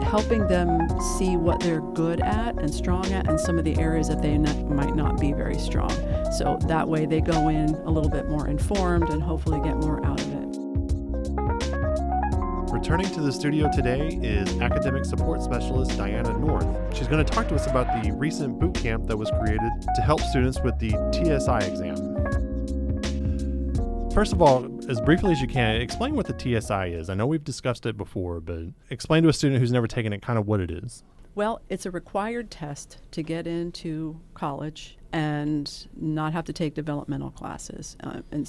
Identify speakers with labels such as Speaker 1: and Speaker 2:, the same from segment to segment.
Speaker 1: helping them see what they're good at and strong at and some of the areas that they might not be very strong. So that way they go in a little bit more informed and hopefully get more out of it.
Speaker 2: Returning to the studio today is Academic Support Specialist Dianna North. She's going to talk to us about the recent boot camp that was created to help students with the TSIA exam. First of all, as briefly as you can, explain what the TSIA is. I know we've discussed it before, but explain to a student who's never taken it kind of what it is.
Speaker 1: Well, it's a required test to get into college and not have to take developmental classes. And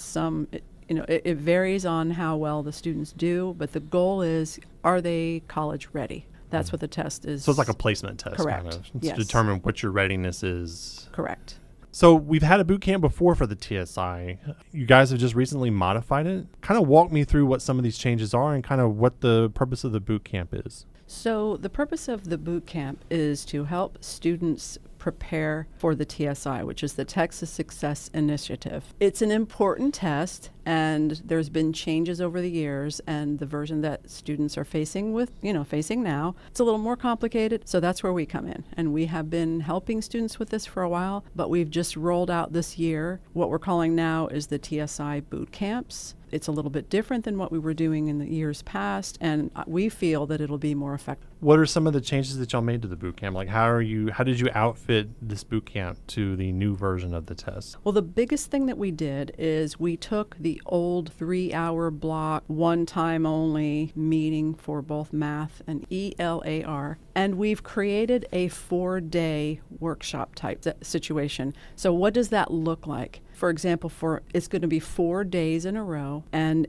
Speaker 1: it varies on how well the students do, but the goal is, are they college ready? That's what the test is.
Speaker 2: So it's like a placement test.
Speaker 1: Correct.
Speaker 2: Kind of. It's
Speaker 1: yes.
Speaker 2: to determine what your readiness is.
Speaker 1: Correct.
Speaker 2: So we've had a boot camp before for the TSI. You guys have just recently modified it. Kind of walk me through what some of these changes are and kind of what the purpose of the boot camp is.
Speaker 1: So the purpose of the boot camp is to help students prepare for the TSI, which is the Texas Success Initiative. It's an important test, and there's been changes over the years, and the version that students are facing now, it's a little more complicated, so that's where we come in. And we have been helping students with this for a while, but we've just rolled out this year what we're calling now is the TSI boot camps. It's a little bit different than what we were doing in the years past, and we feel that it'll be more effective.
Speaker 2: What are some of the changes that y'all made to the boot camp? Like how did you outfit this boot camp to the new version of the test?
Speaker 1: Well, the biggest thing that we did is we took the old 3-hour block, one time only meeting for both math and ELAR, and we've created a 4-day workshop type situation. So what does that look like? For example, it's going to be 4 days in a row, and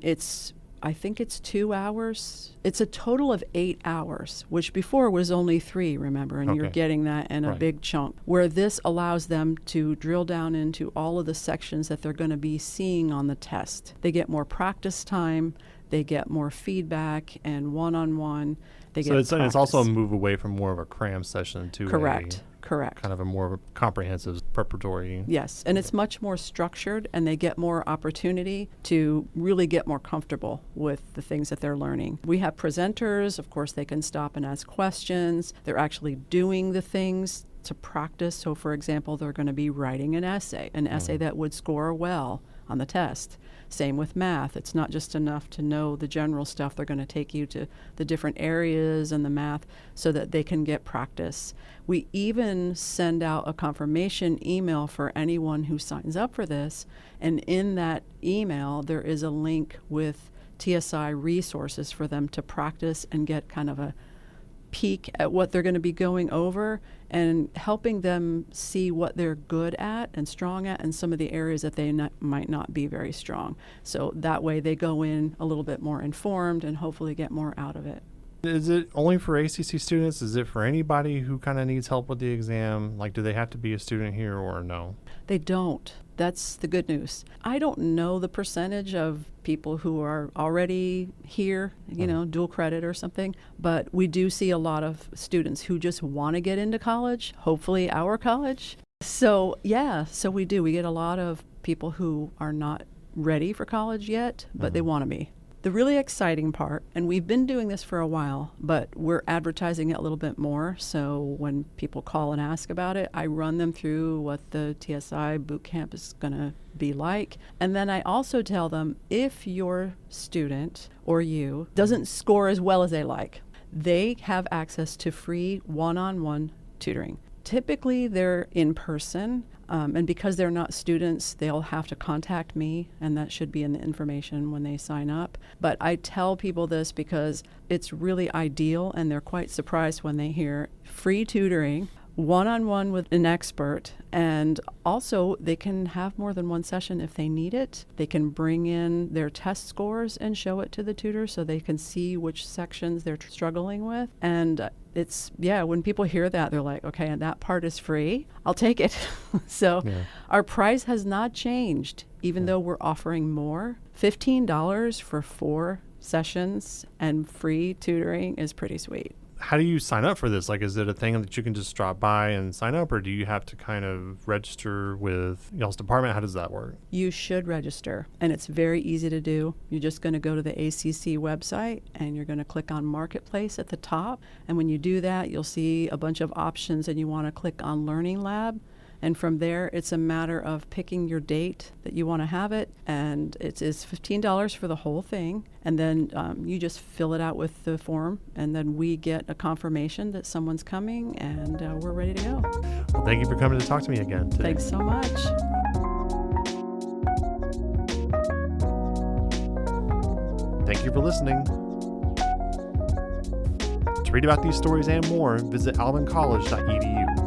Speaker 1: I think it's 2 hours. It's a total of 8 hours, which before was only 3, remember, and You're getting that in a big chunk, where this allows them to drill down into all of the sections that they're going to be seeing on the test. They get more practice time, they get more feedback and one-on-one.
Speaker 2: So it's also a move away from more of a cram session to
Speaker 1: Correct.
Speaker 2: Kind of a more comprehensive preparatory.
Speaker 1: Yes, and it's much more structured, and they get more opportunity to really get more comfortable with the things that they're learning. We have presenters. Of course, they can stop and ask questions. They're actually doing the things to practice. So, for example, they're going to be writing an essay that would score well on the test. Same with math. It's not just enough to know the general stuff. They're going to take you to the different areas in the math so that they can get practice. We even send out a confirmation email for anyone who signs up for this. And in that email, there is a link with TSI resources for them to practice and get kind of a peek at what they're going to be going over and helping them see what they're good at and strong at and some of the areas that they might not be very strong. So that way they go in a little bit more informed and hopefully get more out of it.
Speaker 2: Is it only for ACC students? Is it for anybody who kind of needs help with the exam? Like, do they have to be a student here or no?
Speaker 1: They don't. That's the good news. I don't know the percentage of people who are already here, dual credit or something, but we do see a lot of students who just want to get into college, hopefully our college. So we do. We get a lot of people who are not ready for college yet, but they want to be. The really exciting part, and we've been doing this for a while, but we're advertising it a little bit more. So when people call and ask about it, I run them through what the TSI Bootcamp is going to be like. And then I also tell them if your student or you doesn't score as well as they like, they have access to free one-on-one tutoring. Typically, they're in person, and because they're not students, they'll have to contact me, and that should be in the information when they sign up. But I tell people this because it's really ideal, and they're quite surprised when they hear free tutoring, one-on-one with an expert, and also they can have more than one session if they need it. They can bring in their test scores and show it to the tutor so they can see which sections they're struggling with. And when people hear that, they're like, okay, and that part is free, I'll take it. Our price has not changed, even though we're offering more. $15 for 4 sessions and free tutoring is pretty sweet.
Speaker 2: How do you sign up for this? Like, is it a thing that you can just drop by and sign up, or do you have to kind of register with y'all's department? How does that work?
Speaker 1: You should register, and it's very easy to do. You're just going to go to the ACC website, and you're going to click on Marketplace at the top. And when you do that, you'll see a bunch of options, and you want to click on Learning Lab. And from there, it's a matter of picking your date that you want to have it. And it is $15 for the whole thing. And then you just fill it out with the form. And then we get a confirmation that someone's coming, and we're ready to go.
Speaker 2: Well, thank you for coming to talk to me again today.
Speaker 1: Thanks so much.
Speaker 2: Thank you for listening. To read about these stories and more, visit albincollege.edu.